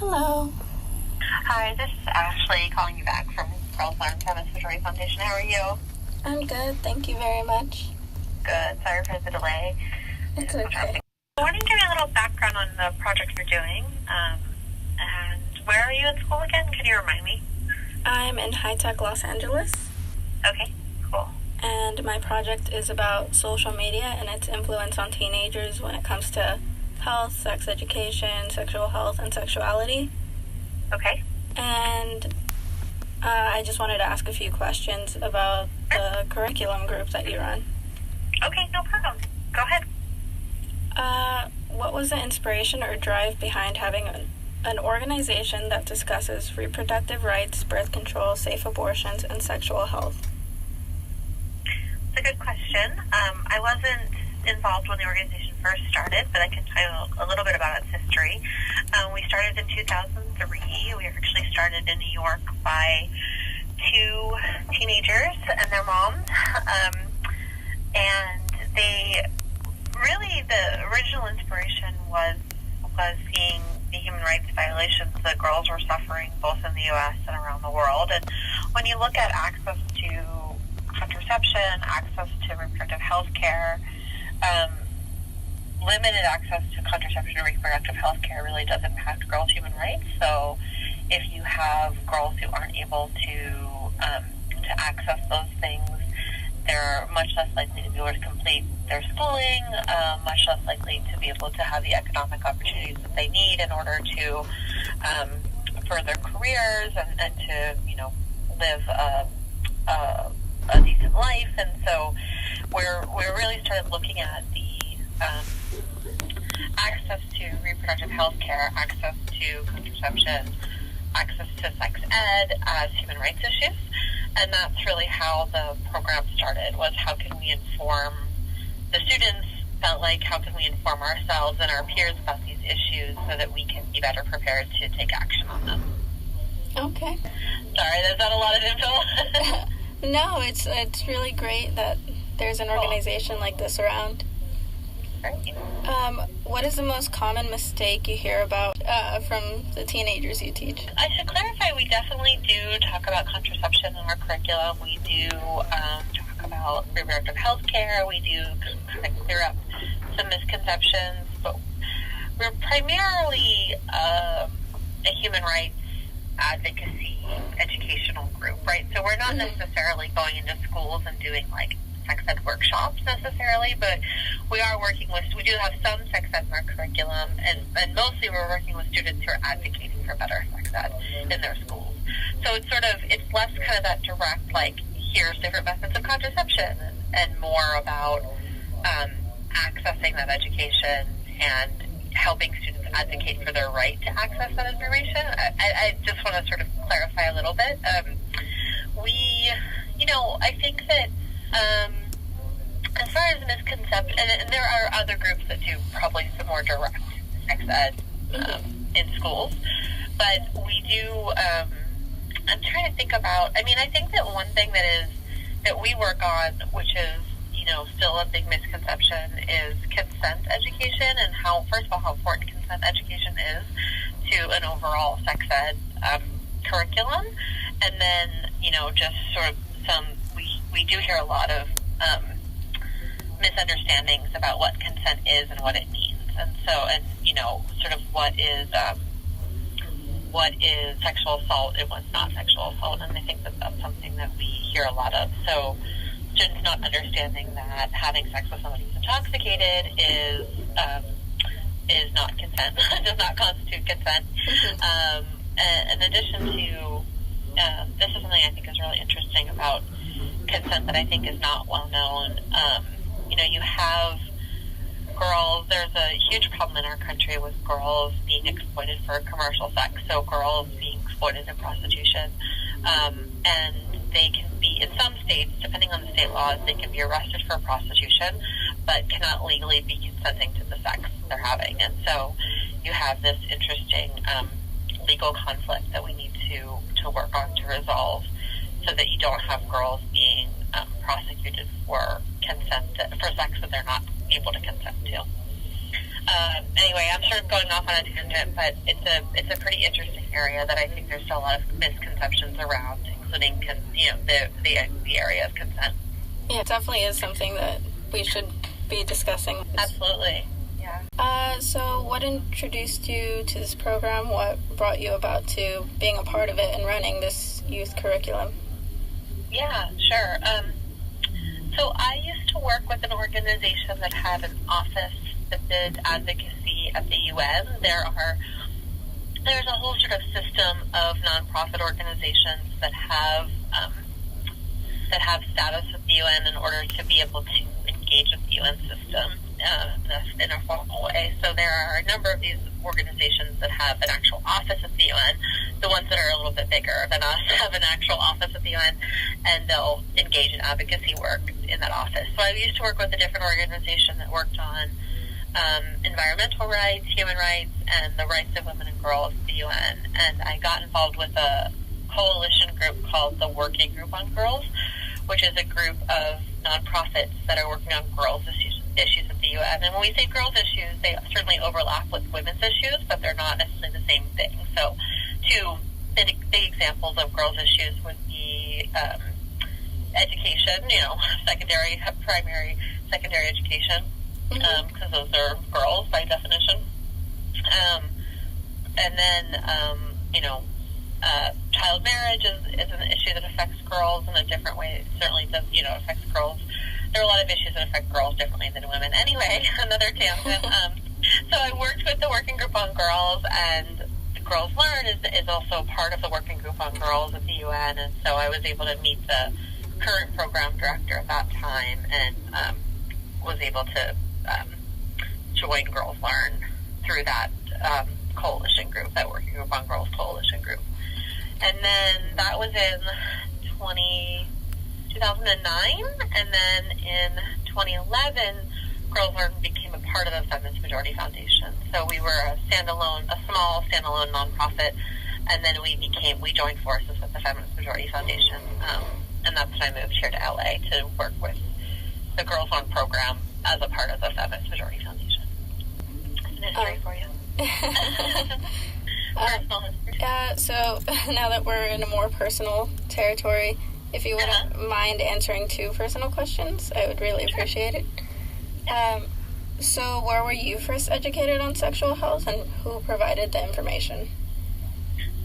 Hello. Hi, this is Ashley calling you back from Girls Learn from the Missouri Foundation. How are you? I'm good, thank you very much. Good. Sorry for the delay. It's okay. I wanted to give you a little background on the project you're doing. And where are you in school again? Can you remind me? I'm in high-tech Los Angeles. Okay, cool. And my project is about social media and its influence on teenagers when it comes to health, sex education, sexual health, and sexuality. Okay. And I just wanted to ask a few questions about the curriculum group that you run. Okay, no problem. Go ahead. What was the inspiration or drive behind having an organization that discusses reproductive rights, birth control, safe abortions, and sexual health? It's a good question. I wasn't involved when the organization first started, but I can tell you a little bit about its history. We started in 2003. We actually started in New York by two teenagers and their moms. And the original inspiration was seeing the human rights violations that girls were suffering both in the U.S. and around the world. And when you look at access to contraception, access to reproductive health care, limited access to contraception and reproductive health care really does impact girls' human rights. So if you have girls who aren't able to access those things, they're much less likely to be able to complete their schooling, much less likely to be able to have the economic opportunities that they need in order to further careers and to, live a decent life. And so we really started looking at the access to reproductive health care, access to contraception, access to sex ed as human rights issues. And that's really how the program started, was how can we inform the students, felt like how can we inform ourselves and our peers about these issues so that we can be better prepared to take action on them. Okay. Sorry, that's not a lot of info. No, it's really great that there's an organization like this around. Great. What is the most common mistake you hear about from the teenagers you teach? I should clarify, we definitely do talk about contraception in our curriculum. We do talk about reproductive health care. We do kind of clear up some misconceptions. But we're primarily a human rights advocacy educational group, right? So we're not necessarily going into schools and doing sex ed workshops necessarily, but we do have some sex ed in our curriculum, and mostly we're working with students who are advocating for better sex ed in their schools. So it's less kind of that direct, here's different methods of contraception, and more about accessing that education and helping students advocate for their right to access that information. I just want to sort of clarify a little bit. I think that as far as misconception, and there are other groups that do probably some more direct sex ed in schools, but we do, I'm trying to think about, I think that one thing that we work on, which is, still a big misconception, is consent education, and how important consent education is to an overall sex ed curriculum. And then, just sort of we do hear a lot of misunderstandings about what consent is and what it means. And so, sort of what is sexual assault and what's not sexual assault. And I think that that's something that we hear a lot of. So students not understanding that having sex with somebody who's intoxicated is not consent, does not constitute consent. In addition to, this is something I think is really interesting about consent that I think is not well known. You have girls, there's a huge problem in our country with girls being exploited for commercial sex, so girls being exploited in prostitution. And they can be, in some states, depending on the state laws, they can be arrested for prostitution, but cannot legally be consenting to the sex they're having. And so you have this interesting legal conflict that we need to work on to resolve, so that you don't have girls being prosecuted for sex that they're not able to consent to. Anyway, I'm sort of going off on a tangent, but it's a pretty interesting area that I think there's still a lot of misconceptions around, including the area of consent. Yeah, it definitely is something that we should be discussing. Absolutely. Yeah. So what introduced you to this program? What brought you about to being a part of it and running this youth curriculum? Yeah, sure. So I used to work with an organization that had an office that did advocacy at the UN. There's a whole sort of system of nonprofit organizations that have status with the UN in order to be able to engage with the UN system in a formal way. So there are a number of these organizations that have an actual office at the UN. The ones that are a little bit bigger than us have an actual office at the UN, and they'll engage in advocacy work in that office. So I used to work with a different organization that worked on environmental rights, human rights, and the rights of women and girls at the UN. And I got involved with a coalition group called the Working Group on Girls, which is a group of nonprofits that are working on girls' issues at the UN. And when we say girls' issues, they certainly overlap with women's issues, but they're not necessarily the same thing. So two big examples of girls' issues would be education, primary, secondary education, because those are girls by definition. And then, child marriage is an issue that affects girls in a different way. It certainly does, affects girls. There are a lot of issues that affect girls differently than women. Anyway, another tangent. So I worked with the Working Group on Girls, and Girls Learn is also part of the Working Group on Girls at the UN, and so I was able to meet the current program director at that time and was able to join Girls Learn through that coalition group, that Working Group on Girls coalition group. And then that was in 2009, and then in 2011, Girls Learn became a part of the Feminist Majority Foundation. So we were a small standalone nonprofit, and then we joined forces with the Feminist Majority Foundation, and that's when I moved here to LA to work with the Girls Learn program as a part of the Feminist Majority Foundation. That's an history for you. Personal history. So now that we're in a more personal territory, if you wouldn't mind answering 2 personal questions, I would really appreciate it. So where were you first educated on sexual health, and who provided the information?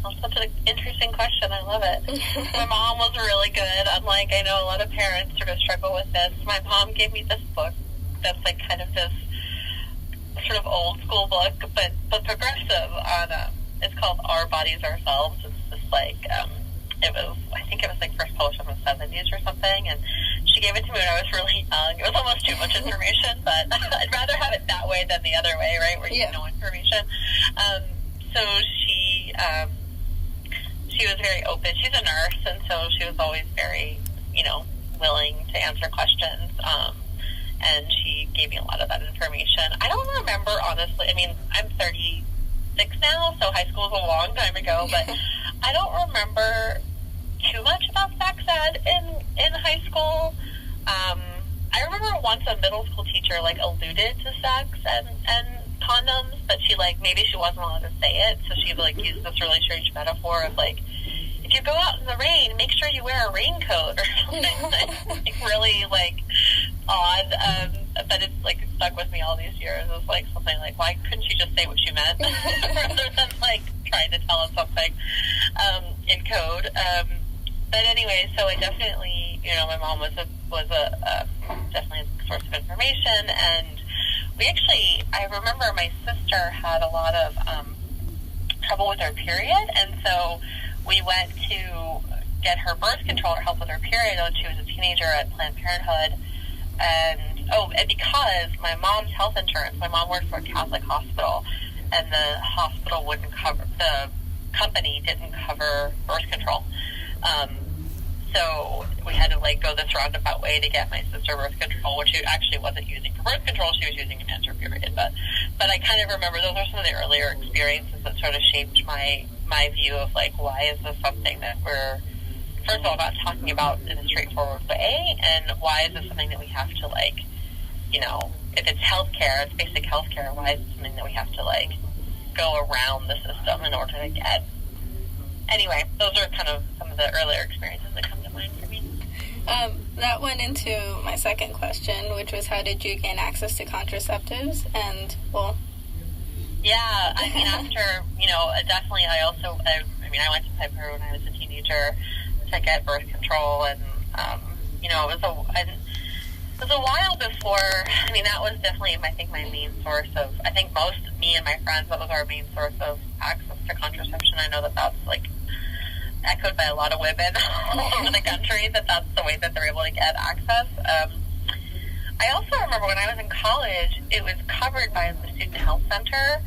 Well, such an interesting question. I love it. My mom was really good. Unlike, I know a lot of parents sort of struggle with this. My mom gave me this book that's like kind of this sort of old school book, but progressive on, it's called Our Bodies, Ourselves. It's just like, I think it was like first published in the 70s or something, and she gave it to me when I was really young. It was almost too much information, but I'd rather have it that way than the other way, right, where you know information. So she was very open. She's a nurse, and so she was always very, willing to answer questions, and she gave me a lot of that information. I don't remember, honestly. I mean, I'm 36 now, so high school was a long time ago, but I don't remember too much about sex ed in high school. I remember once a middle school teacher alluded to sex and condoms, but maybe she wasn't allowed to say it, so she used this really strange metaphor of if you go out in the rain, make sure you wear a raincoat or something really odd, but it's stuck with me all these years. It's something why couldn't you just say what you meant rather than trying to tell us something in code. But anyway, so I definitely, my mom was definitely a source of information, and I remember my sister had a lot of trouble with her period, and so we went to get her birth control or help with her period when she was a teenager at Planned Parenthood, and because my mom's health insurance, my mom worked for a Catholic hospital, and the hospital wouldn't cover, the company didn't cover birth control. So we had to go this roundabout way to get my sister birth control, which she actually wasn't using for birth control. She was using it in her period. But I kind of remember those are some of the earlier experiences that sort of shaped my view of why is this something that we're, first of all, not talking about in a straightforward way, and why is this something that we have to if it's healthcare, it's basic healthcare, why is it something that we have to, like, go around the system in order to get? Anyway, those are kind of some of the earlier experiences that come to mind for me. That went into my second question, which was how did you gain access to contraceptives? And, well... Yeah, I mean, after, definitely I went to Piper when I was a teenager to get birth control, and, it was a while before, that was definitely, I think, my main source of, me and my friends, that was our main source of access to contraception. I know that that's, like, echoed by a lot of women all over the country, that's the way that they're able to get access. I also remember when I was in college, it was covered by the Student Health Center,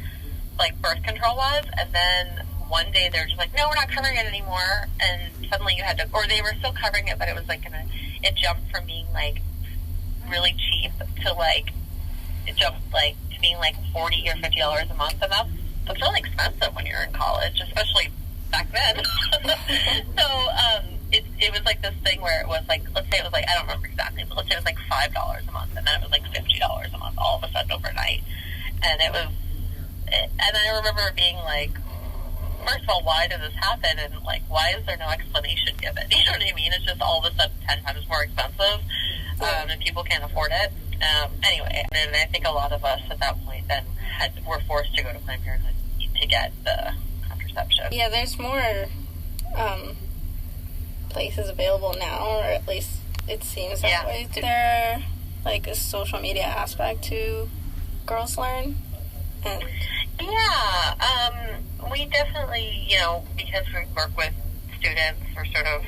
like birth control was, and then one day they were just like, no, we're not covering it anymore, and suddenly you had to, or they were still covering it, but it was like it jumped from being like really cheap to like, it jumped like to being like $40 or $50 a month, and that's really expensive when you're in college, especially back then. So, it was like this thing where it was like, let's say it was like, I don't remember exactly, but let's say it was like $5 a month, and then it was like $50 a month all of a sudden overnight. And and I remember being like, first of all, why did this happen? And like, why is there no explanation given? You know what I mean? It's just all of a sudden 10 times more expensive, and people can't afford it. Anyway, and I think a lot of us at that point then were forced to go to Planned Parenthood to get the contraception. Yeah, there's more places available now, or at least it seems that way. Is there like a social media aspect to Girls Learn? And we definitely, because we work with students, we're sort of,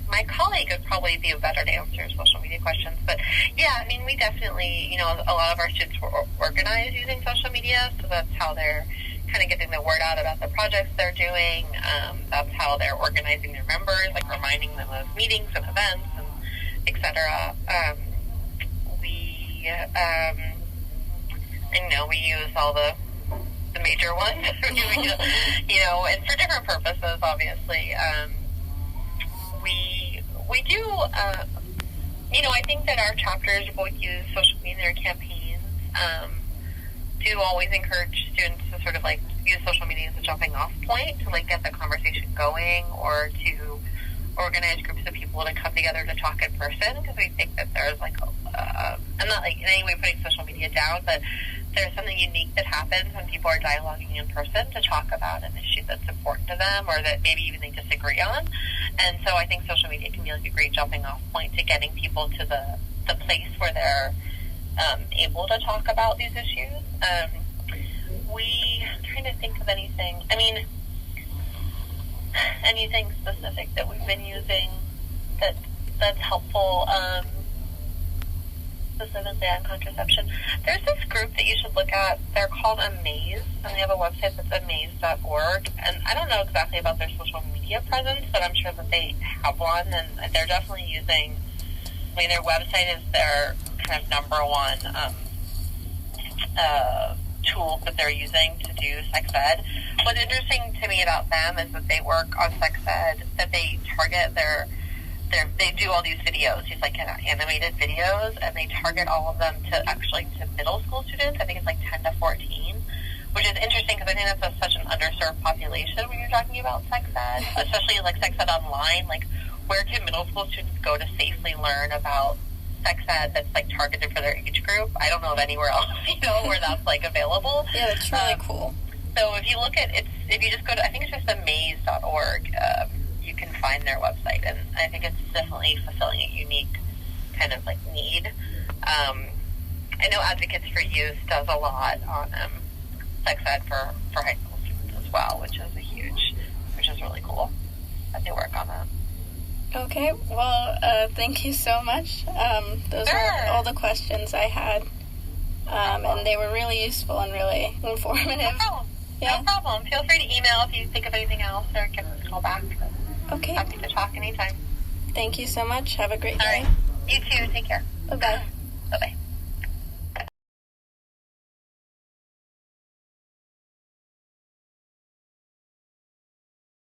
my colleague would probably be a better to answer social media questions, but yeah, we definitely, a lot of our students were organized using social media, so that's how they're kind of getting the word out about the projects they're doing. That's how they're organizing their members, like reminding them of meetings and events, and et cetera. We use all the major ones, and for different purposes, obviously. We do, I think that our chapters will use social media campaigns, do always encourage students to sort of like use social media as a jumping off point to like get the conversation going, or to organize groups of people to come together to talk in person, because we think that there's like, I'm not like in any way putting social media down, but there's something unique that happens when people are dialoguing in person to talk about an issue that's important to them, or that maybe even they disagree on. And so I think social media can be like a great jumping off point to getting people to the place where they're able to talk about these issues. I'm trying to think of anything. Anything specific that we've been using that's helpful, specifically on contraception. There's this group that you should look at. They're called Amaze, and they have a website that's amaze.org. And I don't know exactly about their social media presence, but I'm sure that they have one, and they're definitely using, their website is their kind of number one tool that they're using to do sex ed. What's interesting to me about them is that they work on sex ed, that they target they do all these videos, these like kind of animated videos, and they target all of them to middle school students. I think it's like 10 to 14, which is interesting because I think that's such an underserved population when you're talking about sex ed, especially like sex ed online. Like, where can middle school students go to safely learn about sex ed that's like targeted for their age group? I don't know of anywhere else, where that's like available. Yeah, that's really cool. So if you look at if you just go to, I think it's just amaze.org, you can find their website, and I think it's definitely fulfilling a unique kind of like need. I know Advocates for Youth does a lot on sex ed for high school students as well, which is really cool that they work on that. Okay, well, thank you so much. Those were all the questions I had, and they were really useful and really informative. No problem. Yeah. No problem. Feel free to email if you think of anything else, or give us a call back. Okay. Happy to talk anytime. Thank you so much. Have a great day. All right. You too. Take care. Bye-bye. Bye-bye.